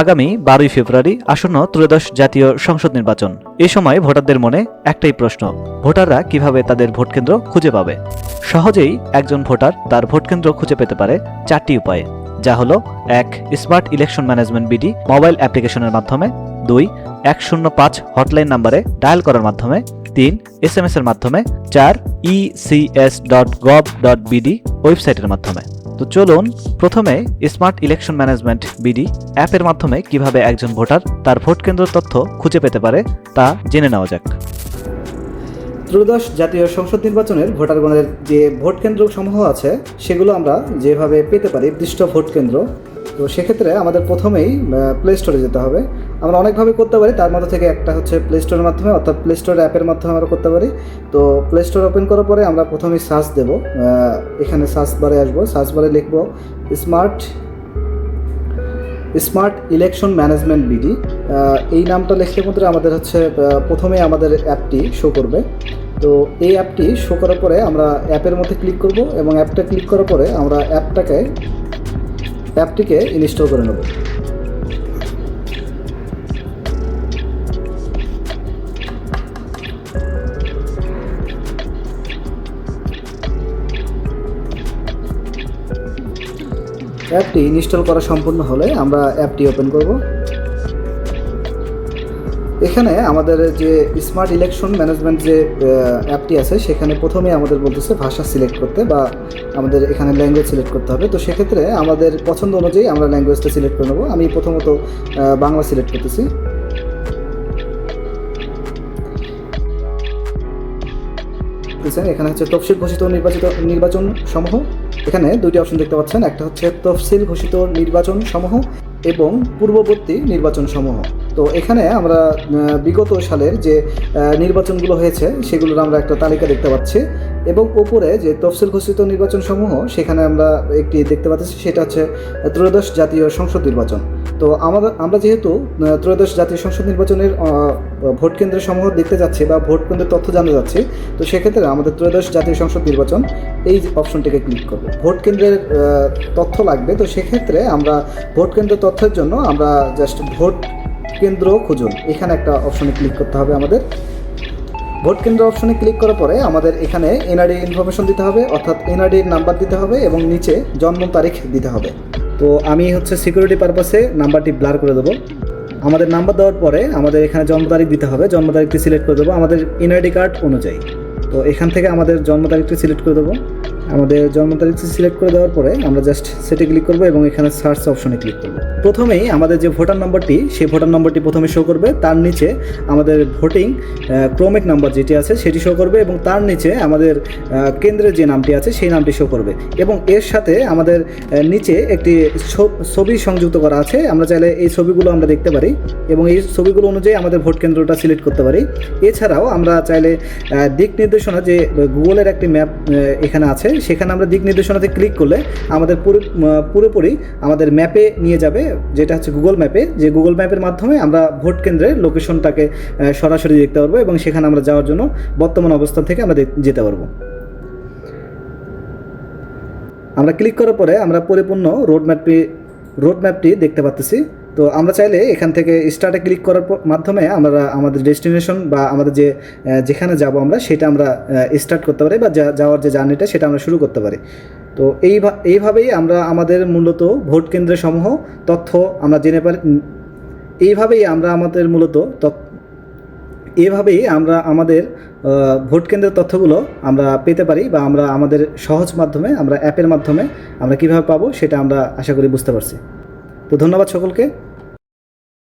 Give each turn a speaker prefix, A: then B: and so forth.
A: আগামী 12ই ফেব্রুয়ারি আসন্ন ত্রয়োদশ জাতীয় সংসদ নির্বাচন। এ সময় ভোটারদের মনে একটাই প্রশ্ন, ভোটাররা কিভাবে তাদের ভোটকেন্দ্র খুঁজে পাবে? সহজেই একজন ভোটার তার ভোটকেন্দ্র খুঁজে পেতে পারে 4টি উপায়ে, যা হলো 1. Smart election management BD mobile অ্যাপ্লিকেশনের মাধ্যমে, 2. 105 হটলাইন নাম্বারে ডায়াল করার মাধ্যমে, 3. SMS এর মাধ্যমে, 4. ecs.gov.bd ওয়েবসাইটের মাধ্যমে। তো চলুন প্রথমে স্মার্ট ইলেকশন ম্যানেজমেন্ট বিডি অ্যাপের মাধ্যমে কিভাবে একজন ভোটার তার ভোট কেন্দ্র তথ্য খুঁজে পেতে পারে তা জেনে নেওয়া যাক।
B: ত্রয়োদশ জাতীয় সংসদ নির্বাচনের ভোটারগণের যে ভোট কেন্দ্র সমূহ আছে সেগুলো আমরা যেভাবে পেতে পারি নির্দিষ্ট ভোট কেন্দ্র, তো সেক্ষেত্রে আমাদের প্রথমেই প্লে স্টোরে যেতে হবে। আমরা অনেকভাবে করতে পারি, তার মধ্যে থেকে একটা হচ্ছে প্লে স্টোরের মাধ্যমে, অর্থাৎ প্লে স্টোর অ্যাপের মাধ্যমে আমরা করতে পারি। তো প্লে স্টোর ওপেন করার পরে আমরা প্রথমেই সার্চ দেব, এখানে সার্চ বারে আসবো, সার্চ বারে লিখব স্মার্ট ইলেকশন ম্যানেজমেন্ট বিডি। এই নামটা লিখলে মধ্যে আমাদের হচ্ছে প্রথমে আমাদের অ্যাপটি শো করবে। তো এই অ্যাপটি শো করার পরে আমরা অ্যাপের মধ্যে ক্লিক করব এবং অ্যাপটা ক্লিক করার পরে আমরা অ্যাপটিকে ইনস্টল করে নেব। অ্যাপটি ইনস্টল করা সম্পূর্ণ হলে আমরা অ্যাপটি ওপেন করব। এখানে আমাদের যে স্মার্ট ইলেকশন ম্যানেজমেন্ট যে অ্যাপটি আছে সেখানে প্রথমে আমাদের বলতেছে ভাষা সিলেক্ট করতে, বা আমাদের এখানে ল্যাঙ্গুয়েজ সিলেক্ট করতে হবে। তো সেক্ষেত্রে আমাদের পছন্দ অনুযায়ী আমরা ল্যাঙ্গুয়েজটা সিলেক্ট করে নেব। আমি প্রথমত বাংলা সিলেক্ট করতেছি। এখানে হচ্ছে তফসিল ঘোষিত নির্বাচন সমূহ, এখানে দুইটি অপশন দেখতে পাচ্ছেন, একটা হচ্ছে তফসিল ঘোষিত নির্বাচন সমূহ এবং পূর্ববর্তী নির্বাচন সমূহ। তো এখানে আমরা বিগত সালের যে নির্বাচনগুলো হয়েছে সেগুলোর আমরা একটা তালিকা দেখতে পাচ্ছি, এবং ওপরে যে তফসিল ঘোষিত নির্বাচন সমূহ সেখানে আমরা একটি দেখতে পাচ্ছি, সেটা হচ্ছে ত্রয়োদশ জাতীয় সংসদ নির্বাচন। তো আমরা যেহেতু ত্রয়োদশ জাতীয় সংসদ নির্বাচনের ভোট কেন্দ্রের সমূহ দেখতে যাচ্ছি বা ভোট কেন্দ্রের তথ্য জানতে যাচ্ছি, তো সেক্ষেত্রে আমাদের ত্রয়োদশ জাতীয় সংসদ নির্বাচন এই অপশনটিকে ক্লিক করব। ভোট কেন্দ্রের তথ্য লাগবে, তো সেক্ষেত্রে আমরা ভোট কেন্দ্রের তথ্যের জন্য আমরা জাস্ট ভোট কেন্দ্র খুঁজুন এখানে একটা অপশনে ক্লিক করতে হবে। আমাদের ভোট কেন্দ্র অপশনে ক্লিক করার পরে আমাদের এখানে এনআরডি ইনফরমেশন দিতে হবে, অর্থাৎ এনআরডির নাম্বার দিতে হবে এবং নিচে জন্ম তারিখ দিতে হবে। তো আমি হচ্ছে সিকিউরিটি পারপাসে নাম্বারটি ব্লার করে দেবো। আমাদের নাম্বার দেওয়ার পরে আমাদের এখানে জন্ম তারিখ দিতে হবে, জন্ম তারিখটি সিলেক্ট করে দেবো আমাদের এনআইডি কার্ড অনুযায়ী। তো এখান থেকে আমাদের জন্ম তারিখটি সিলেক্ট করে দেবো। আমাদের জন্ম তারিখটি সিলেক্ট করে দেওয়ার পরে আমরা জাস্ট সেটে ক্লিক করবো এবং এখানে সার্চ অপশনে ক্লিক করবো। প্রথমেই আমাদের যে ভোটার নম্বরটি, সেই ভোটার নম্বরটি প্রথমে শো করবে, তার নিচে আমাদের ভোটিং ক্রমিক নাম্বার যেটি আছে সেটি শো করবে, এবং তার নিচে আমাদের কেন্দ্রের যে নামটি আছে সেই নামটি শো করবে, এবং এর সাথে আমাদের নিচে একটি ছবি সংযুক্ত করা আছে। আমরা চাইলে এই ছবিগুলো আমরা দেখতে পারি এবং এই ছবিগুলো অনুযায়ী আমাদের ভোট কেন্দ্রটা সিলেক্ট করতে পারি। এছাড়াও আমরা চাইলে দিক নির্দেশনা, যে গুগলের একটি ম্যাপ এখানে আছে, সেখানে আমরা দিক নির্দেশনাতে ক্লিক করলে আমাদের পুরোপুরি আমাদের ম্যাপে নিয়ে যাবে, যেটা হচ্ছে গুগল ম্যাপে, যে গুগল ম্যাপের মাধ্যমে আমরা ভোট কেন্দ্রের লোকেশনটাকে সরাসরি দেখতে পারবো এবং সেখানে আমরা যাওয়ার জন্য বর্তমান অবস্থান থেকে আমরা যেতে পারবো। আমরা ক্লিক করার পরে আমরা পরিপূর্ণ রোডম্যাপটি দেখতে পাচ্ছি। তো আমরা চাইলে এখান থেকে স্টার্টে ক্লিক করার মাধ্যমে আমরা আমাদের ডেস্টিনেশন বা আমাদের যেখানে যাব আমরা সেটা আমরা স্টার্ট করতে পারি, বা যাওয়ার যে জার্নিটা সেটা আমরা শুরু করতে পারি। তো এইভাবেই আমরা আমাদের মূলত ভোট কেন্দ্রের সমূহ তথ্য আমরা জেনে পারি। এইভাবেই আমরা আমাদের ভোট কেন্দ্রের তথ্যগুলো আমরা পেতে পারি, বা আমরা আমাদের সহজ মাধ্যমে, আমরা অ্যাপের মাধ্যমে আমরা কীভাবে পাবো সেটা আমরা আশা করি বুঝতে পারছি। তো ধন্যবাদ সকলকে।